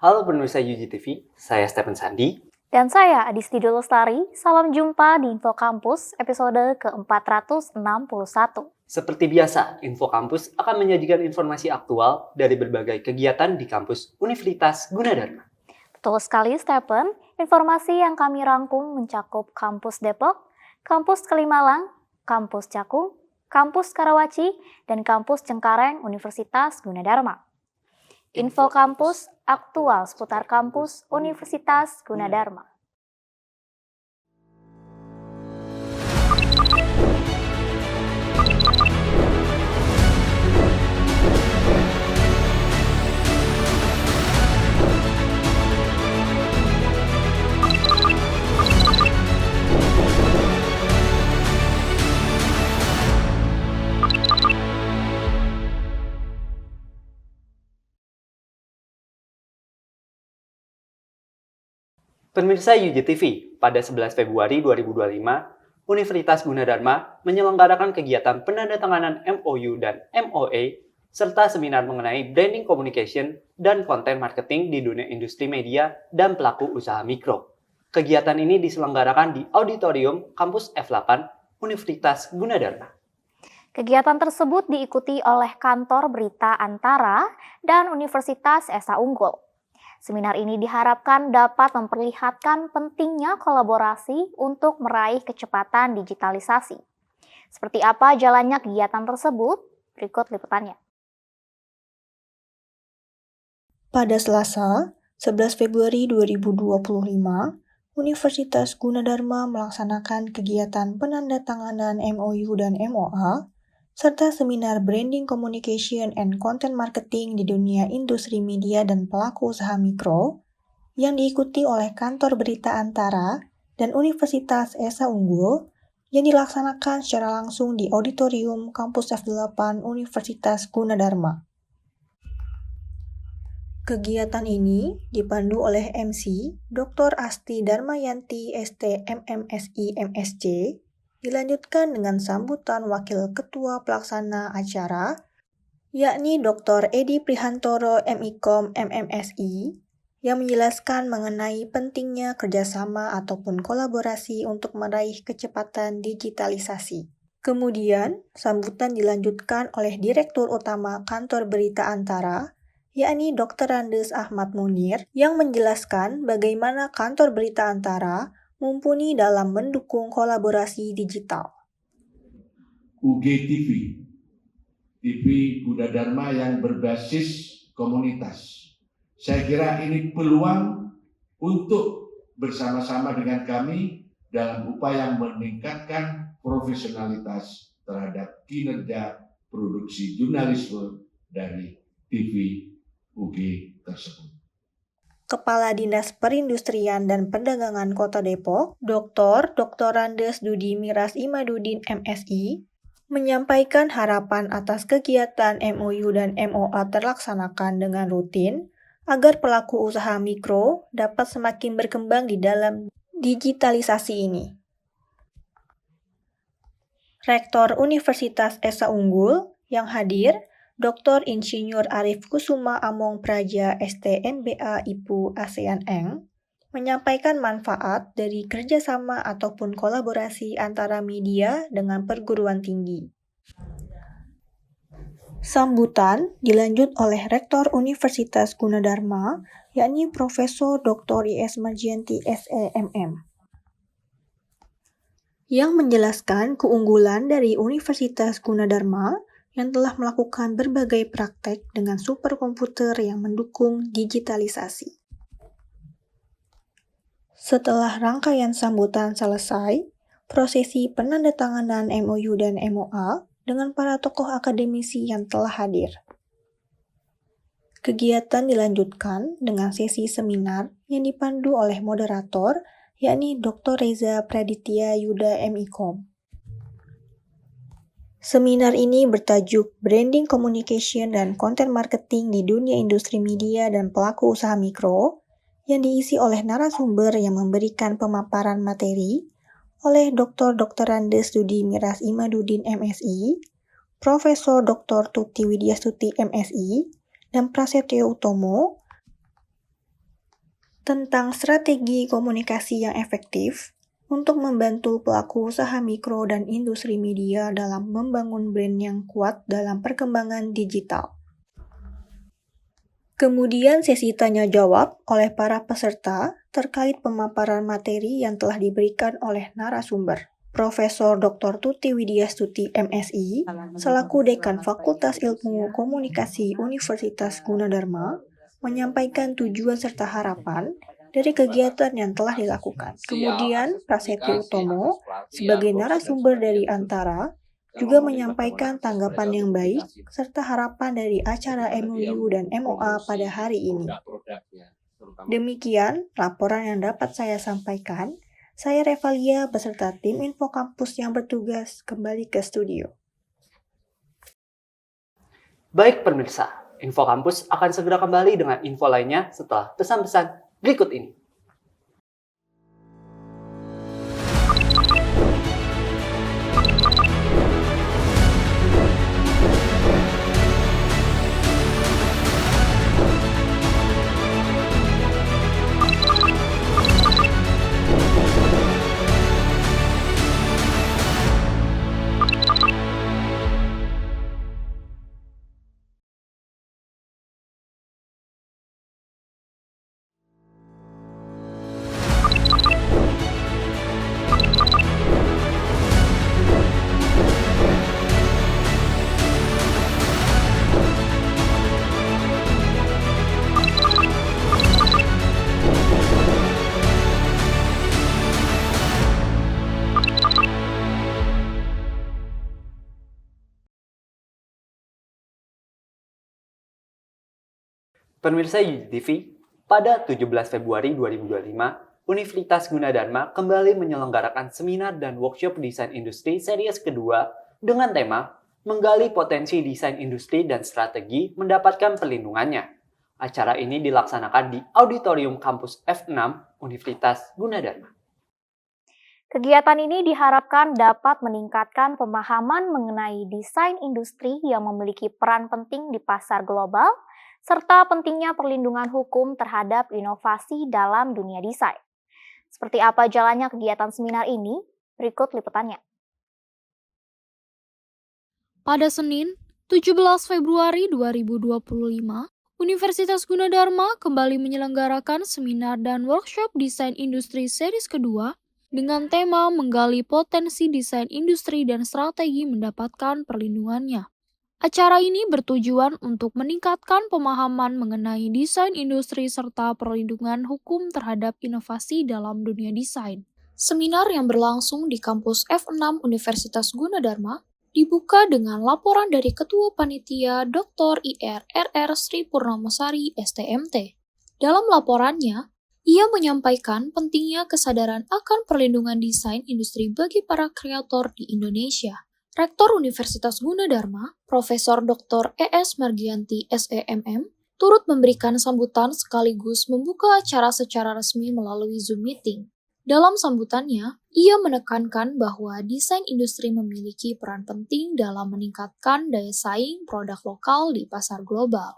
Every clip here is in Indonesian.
Halo pemirsa UGTV, saya Stephen Sandi. Dan saya Adisti Lestari, salam jumpa di Info Kampus episode ke-461. Seperti biasa, Info Kampus akan menyajikan informasi aktual dari berbagai kegiatan di kampus Universitas Gunadarma. Betul sekali Stephen, informasi yang kami rangkum mencakup Kampus Depok, Kampus Kalimalang, Kampus Cakung, Kampus Karawaci, dan Kampus Cengkareng Universitas Gunadarma. Info Kampus, aktual seputar kampus Universitas Gunadarma. Pemirsa UGTV, pada 11 Februari 2025, Universitas Gunadarma menyelenggarakan kegiatan penandatanganan MOU dan MOA serta seminar mengenai branding communication dan konten marketing di dunia industri media dan pelaku usaha mikro. Kegiatan ini diselenggarakan di Auditorium Kampus F8 Universitas Gunadarma. Kegiatan tersebut diikuti oleh Kantor Berita Antara dan Universitas Esa Unggul. Seminar ini diharapkan dapat memperlihatkan pentingnya kolaborasi untuk meraih kecepatan digitalisasi. Seperti apa jalannya kegiatan tersebut? Berikut liputannya. Pada Selasa, 11 Februari 2025, Universitas Gunadarma melaksanakan kegiatan penandatanganan MOU dan MOA serta seminar Branding Communication and Content Marketing di dunia industri media dan pelaku usaha mikro yang diikuti oleh Kantor Berita Antara dan Universitas Esa Unggul yang dilaksanakan secara langsung di Auditorium Kampus F8 Universitas Gunadarma. Kegiatan ini dipandu oleh MC Dr. Asti Darmayanti ST MMSI MSc, dilanjutkan dengan sambutan Wakil Ketua Pelaksana Acara, yakni Dr. Edi Prihantoro MIKOM MMSI, yang menjelaskan mengenai pentingnya kerjasama ataupun kolaborasi untuk meraih kecepatan digitalisasi. Kemudian, sambutan dilanjutkan oleh Direktur Utama Kantor Berita Antara, yakni Dr. Andes Ahmad Munir, yang menjelaskan bagaimana Kantor Berita Antara mumpuni dalam mendukung kolaborasi digital. UGTV, TV Gunadarma yang berbasis komunitas. Saya kira ini peluang untuk bersama-sama dengan kami dalam upaya meningkatkan profesionalitas terhadap kinerja produksi jurnalisme dari TV UG tersebut. Kepala Dinas Perindustrian dan Perdagangan Kota Depok, Dr. Andes Dudi Miras Imadudin MSI, menyampaikan harapan atas kegiatan MOU dan MOA terlaksanakan dengan rutin agar pelaku usaha mikro dapat semakin berkembang di dalam digitalisasi ini. Rektor Universitas Esa Unggul yang hadir, Dr. Insinyur Arif Kusuma Among Praja STMBA IPU ASEAN Eng, menyampaikan manfaat dari kerjasama ataupun kolaborasi antara media dengan perguruan tinggi. Sambutan dilanjut oleh Rektor Universitas Gunadarma, yakni Profesor Dr. IS Margianti SEMM, yang menjelaskan keunggulan dari Universitas Gunadarma yang telah melakukan berbagai praktek dengan superkomputer yang mendukung digitalisasi. Setelah rangkaian sambutan selesai, prosesi penandatanganan MOU dan MOA dengan para tokoh akademisi yang telah hadir. Kegiatan dilanjutkan dengan sesi seminar yang dipandu oleh moderator, yakni Dr. Reza Praditya Yuda MIKOM. Seminar ini bertajuk Branding Communication dan Content Marketing di dunia industri media dan pelaku usaha mikro, yang diisi oleh narasumber yang memberikan pemaparan materi oleh Dr. Andes Dudi Miras Imadudin MSI, Profesor Dr. Tuti Widyastuti MSI, dan Prasetyo Utomo, tentang strategi komunikasi yang efektif untuk membantu pelaku usaha mikro dan industri media dalam membangun brand yang kuat dalam perkembangan digital. Kemudian sesi tanya jawab oleh para peserta terkait pemaparan materi yang telah diberikan oleh narasumber. Profesor Dr. Tuti Widyastuti MSI, selaku Dekan Fakultas Ilmu Komunikasi Universitas Gunadarma, menyampaikan tujuan serta harapan dari kegiatan yang telah dilakukan. Kemudian, Prasetyo Utomo, sebagai narasumber dari Antara, juga menyampaikan tanggapan yang baik serta harapan dari acara MOU dan MOA pada hari ini. Demikian laporan yang dapat saya sampaikan. Saya Revalia beserta tim Info Kampus yang bertugas kembali ke studio. Baik pemirsa, Info Kampus akan segera kembali dengan info lainnya setelah pesan-pesan berikut ini. Pemirsa Yudi TV, pada 17 Februari 2025, Universitas Gunadarma kembali menyelenggarakan seminar dan workshop desain industri series kedua dengan tema Menggali Potensi Desain Industri dan Strategi Mendapatkan Perlindungannya. Acara ini dilaksanakan di Auditorium Kampus F6 Universitas Gunadarma. Kegiatan ini diharapkan dapat meningkatkan pemahaman mengenai desain industri yang memiliki peran penting di pasar global, serta pentingnya perlindungan hukum terhadap inovasi dalam dunia desain. Seperti apa jalannya kegiatan seminar ini? Berikut liputannya. Pada Senin, 17 Februari 2025, Universitas Gunadarma kembali menyelenggarakan seminar dan workshop desain industri series kedua dengan tema Menggali Potensi Desain Industri dan Strategi Mendapatkan Perlindungannya. Acara ini bertujuan untuk meningkatkan pemahaman mengenai desain industri serta perlindungan hukum terhadap inovasi dalam dunia desain. Seminar yang berlangsung di kampus F6 Universitas Gunadarma dibuka dengan laporan dari Ketua Panitia Dr. Ir RR Sri Purnomasari STMT. Dalam laporannya, ia menyampaikan pentingnya kesadaran akan perlindungan desain industri bagi para kreator di Indonesia. Rektor Universitas Gunadarma, Profesor Dr. ES Margianti SEMM, turut memberikan sambutan sekaligus membuka acara secara resmi melalui Zoom meeting. Dalam sambutannya, ia menekankan bahwa desain industri memiliki peran penting dalam meningkatkan daya saing produk lokal di pasar global.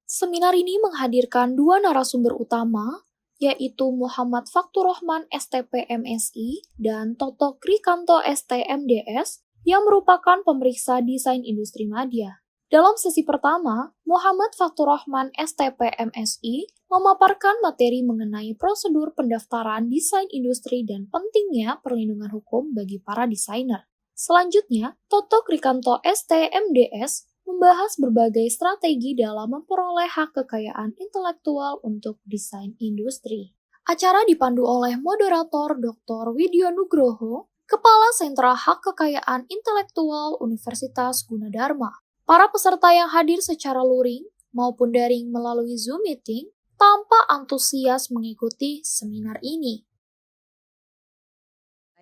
Seminar ini menghadirkan dua narasumber utama, yaitu Muhammad Faktur Rahman STP MSI dan Toto Krikanto ST MDS, yang merupakan pemeriksa desain industri media. Dalam sesi pertama, Muhammad Faktur Rahman STP MSI memaparkan materi mengenai prosedur pendaftaran desain industri dan pentingnya perlindungan hukum bagi para desainer. Selanjutnya, Toto Krikanto ST MDS membahas berbagai strategi dalam memperoleh hak kekayaan intelektual untuk desain industri. Acara dipandu oleh moderator Dr. Widyo Nugroho, Kepala Sentra Hak Kekayaan Intelektual Universitas Gunadarma. Para peserta yang hadir secara luring maupun daring melalui Zoom meeting tampak antusias mengikuti seminar ini.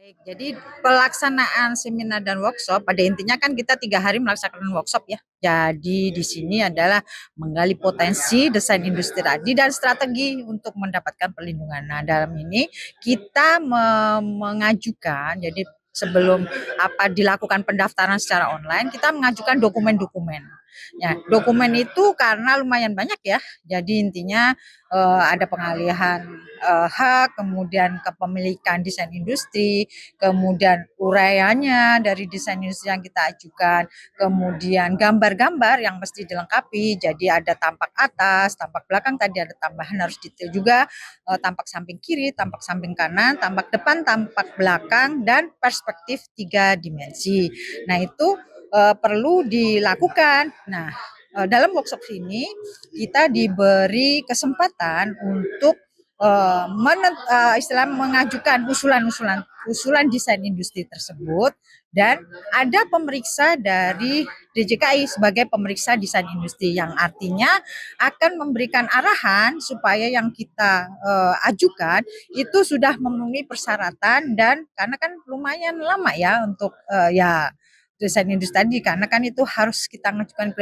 Baik, jadi pelaksanaan seminar dan workshop pada intinya kan kita 3 hari melaksanakan workshop ya. Jadi di sini adalah menggali potensi desain industri tadi dan strategi untuk mendapatkan perlindungan. Nah, dalam ini kita mengajukan, jadi sebelum dilakukan pendaftaran secara online, kita mengajukan dokumen-dokumen. Ya, dokumen itu karena lumayan banyak ya, jadi intinya ada pengalihan hak, kemudian kepemilikan desain industri, kemudian uraiannya dari desain industri yang kita ajukan, kemudian gambar-gambar yang mesti dilengkapi, jadi ada tampak atas, tampak belakang, tadi ada tambahan harus detail juga, tampak samping kiri, tampak samping kanan, tampak depan, tampak belakang, dan perspektif 3 dimensi. Nah itu perlu dilakukan. Nah, dalam workshop ini kita diberi kesempatan untuk istilah mengajukan usulan desain industri tersebut, dan ada pemeriksa dari DJKI sebagai pemeriksa desain industri yang artinya akan memberikan arahan supaya yang kita ajukan itu sudah memenuhi persyaratan, dan karena kan lumayan lama ya untuk ya desain industri tadi, karena kan itu harus kita mengajukan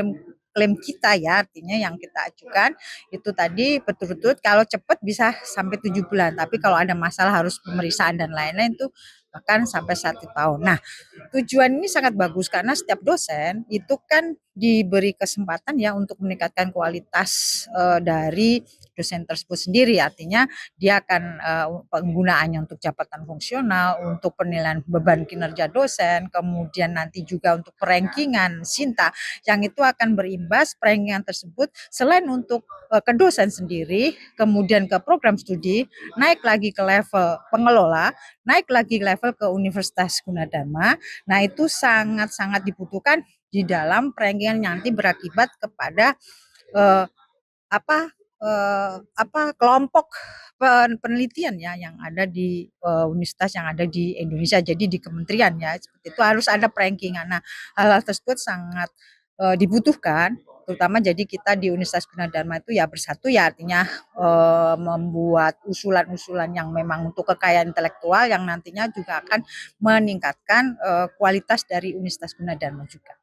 klaim kita ya, artinya yang kita ajukan itu tadi berturut-turut, kalau cepat bisa sampai 7 bulan, tapi kalau ada masalah harus pemeriksaan dan lain-lain itu bahkan sampai 1 tahun. Nah, tujuan ini sangat bagus karena setiap dosen itu kan diberi kesempatan ya untuk meningkatkan kualitas dari dosen tersebut sendiri, artinya dia akan penggunaannya untuk jabatan fungsional, untuk penilaian beban kinerja dosen, kemudian nanti juga untuk perankingan Sinta, yang itu akan berimbas perankingan tersebut selain untuk ke dosen sendiri, kemudian ke program studi, naik lagi ke level pengelola, naik lagi level ke Universitas Gunadarma. Nah itu sangat-sangat dibutuhkan di dalam perankingan yang nanti berakibat kepada kelompok penelitian ya yang ada di universitas yang ada di Indonesia, jadi di kementerian ya, seperti itu harus ada rankingan. Nah, hal-hal tersebut sangat dibutuhkan, terutama jadi kita di Universitas Gunadarma itu ya bersatu ya, artinya membuat usulan-usulan yang memang untuk kekayaan intelektual yang nantinya juga akan meningkatkan kualitas dari Universitas Gunadarma juga.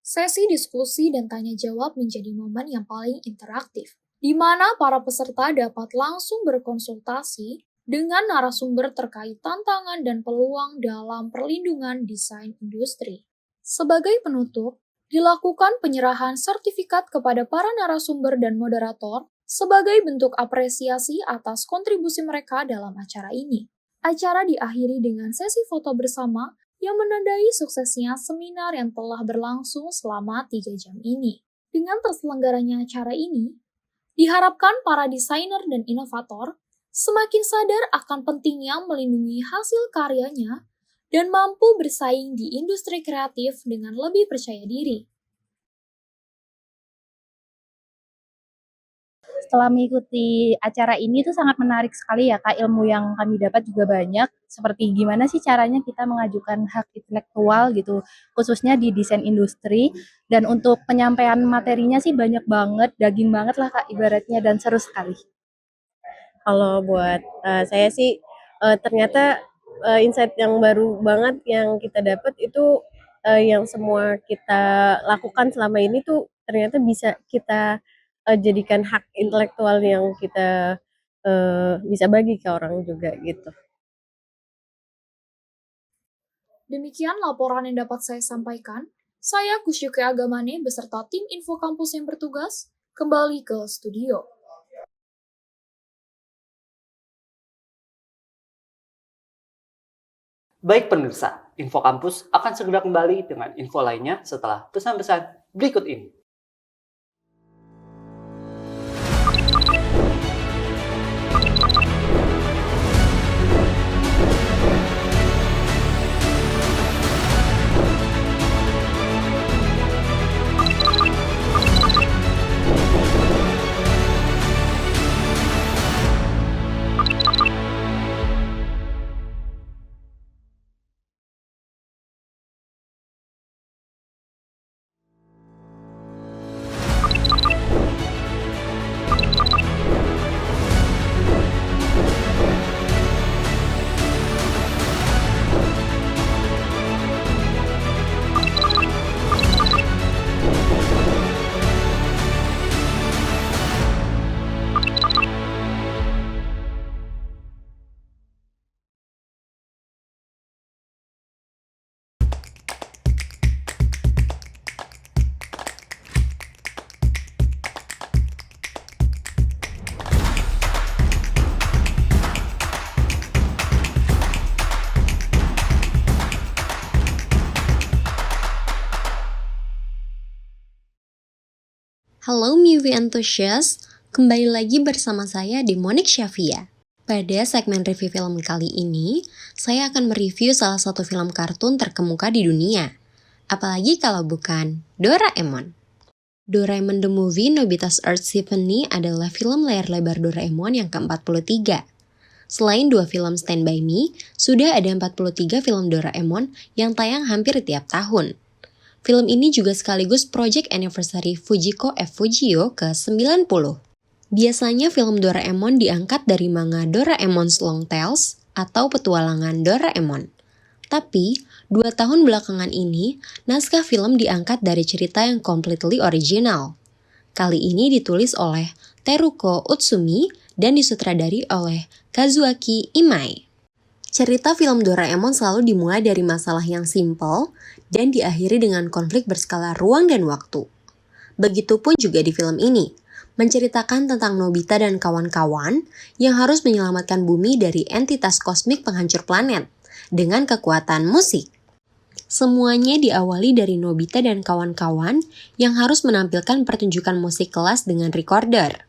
Sesi diskusi dan tanya jawab menjadi momen yang paling interaktif, di mana para peserta dapat langsung berkonsultasi dengan narasumber terkait tantangan dan peluang dalam perlindungan desain industri. Sebagai penutup, dilakukan penyerahan sertifikat kepada para narasumber dan moderator sebagai bentuk apresiasi atas kontribusi mereka dalam acara ini. Acara diakhiri dengan sesi foto bersama yang menandai suksesnya seminar yang telah berlangsung selama 3 jam ini. Dengan terselenggaranya acara ini, diharapkan para desainer dan inovator semakin sadar akan pentingnya melindungi hasil karyanya dan mampu bersaing di industri kreatif dengan lebih percaya diri. Setelah mengikuti acara ini tuh sangat menarik sekali ya Kak, ilmu yang kami dapat juga banyak, seperti gimana sih caranya kita mengajukan hak intelektual gitu, khususnya di desain industri, dan untuk penyampaian materinya sih banyak banget, daging banget lah Kak ibaratnya, dan seru sekali. Kalau buat saya sih ternyata insight yang baru banget yang kita dapat itu yang semua kita lakukan selama ini tuh ternyata bisa kita jadikan hak intelektual yang kita bisa bagi ke orang juga gitu. Demikian laporan yang dapat saya sampaikan. Saya Kusyuke Agamane beserta tim Info Kampus yang bertugas kembali ke studio. Baik pemirsa, Info Kampus akan segera kembali dengan info lainnya setelah pesan-pesan berikut ini. Halo movie enthusiast, kembali lagi bersama saya Demonic Syafia. Pada segmen review film kali ini, saya akan mereview salah satu film kartun terkemuka di dunia. Apalagi kalau bukan Doraemon. Doraemon the Movie Nobita's Earth Symphony adalah film layar lebar Doraemon yang ke-43. Selain 2 film Stand By Me, sudah ada 43 film Doraemon yang tayang hampir tiap tahun. Film ini juga sekaligus project anniversary Fujiko F. Fujio ke-90. Biasanya film Doraemon diangkat dari manga Doraemon's Long Tales atau Petualangan Doraemon. Tapi, 2 tahun belakangan ini, naskah film diangkat dari cerita yang completely original. Kali ini ditulis oleh Teruko Utsumi dan disutradari oleh Kazuaki Imai. Cerita film Doraemon selalu dimulai dari masalah yang simpel dan diakhiri dengan konflik berskala ruang dan waktu. Begitupun juga di film ini, menceritakan tentang Nobita dan kawan-kawan yang harus menyelamatkan bumi dari entitas kosmik penghancur planet dengan kekuatan musik. Semuanya diawali dari Nobita dan kawan-kawan yang harus menampilkan pertunjukan musik kelas dengan recorder.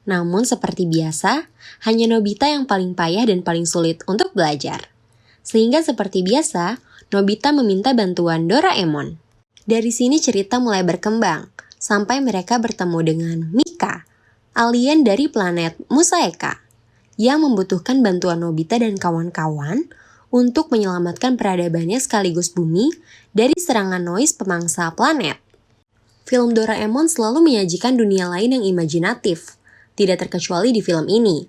Namun seperti biasa, hanya Nobita yang paling payah dan paling sulit untuk belajar. Sehingga seperti biasa, Nobita meminta bantuan Doraemon. Dari sini cerita mulai berkembang, sampai mereka bertemu dengan Mika, alien dari planet Musaeka, yang membutuhkan bantuan Nobita dan kawan-kawan untuk menyelamatkan peradabannya sekaligus bumi dari serangan noise pemangsa planet. Film Doraemon selalu menyajikan dunia lain yang imajinatif, tidak terkecuali di film ini.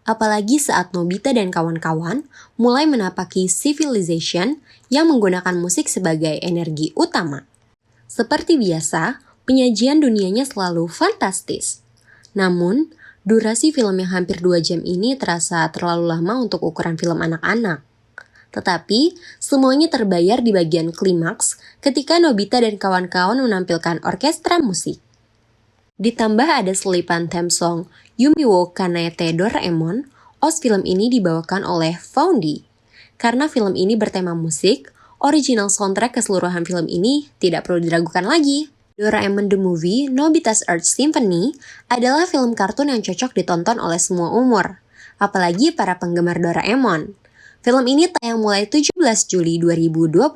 Apalagi saat Nobita dan kawan-kawan mulai menapaki civilization yang menggunakan musik sebagai energi utama. Seperti biasa, penyajian dunianya selalu fantastis. Namun, durasi film yang hampir 2 jam ini terasa terlalu lama untuk ukuran film anak-anak. Tetapi, semuanya terbayar di bagian klimaks ketika Nobita dan kawan-kawan menampilkan orkestra musik. Ditambah ada selipan theme song Yumi wo Kanete Doraemon, OST film ini dibawakan oleh Faundi. Karena film ini bertema musik, original soundtrack keseluruhan film ini tidak perlu diragukan lagi. Doraemon the Movie Nobita's Earth Symphony adalah film kartun yang cocok ditonton oleh semua umur, apalagi para penggemar Doraemon. Film ini tayang mulai 17 Juli 2024,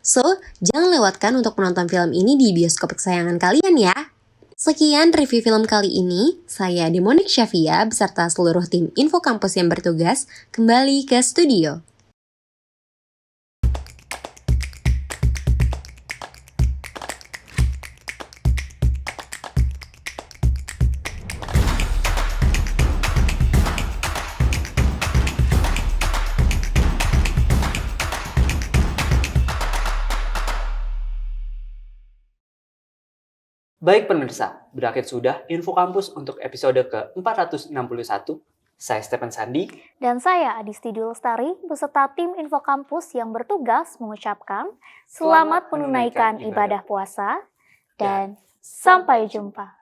so jangan lewatkan untuk menonton film ini di bioskop kesayangan kalian ya. Sekian review film kali ini, saya Demonic Syafia beserta seluruh tim Info Kampus yang bertugas kembali ke studio. Baik pemirsa, berakhir sudah Info Kampus untuk episode ke-461. Saya Stephen Sandi. Dan saya Adisti Dwi Lestari beserta tim Info Kampus yang bertugas mengucapkan selamat menunaikan ibadah puasa dan sampai jumpa.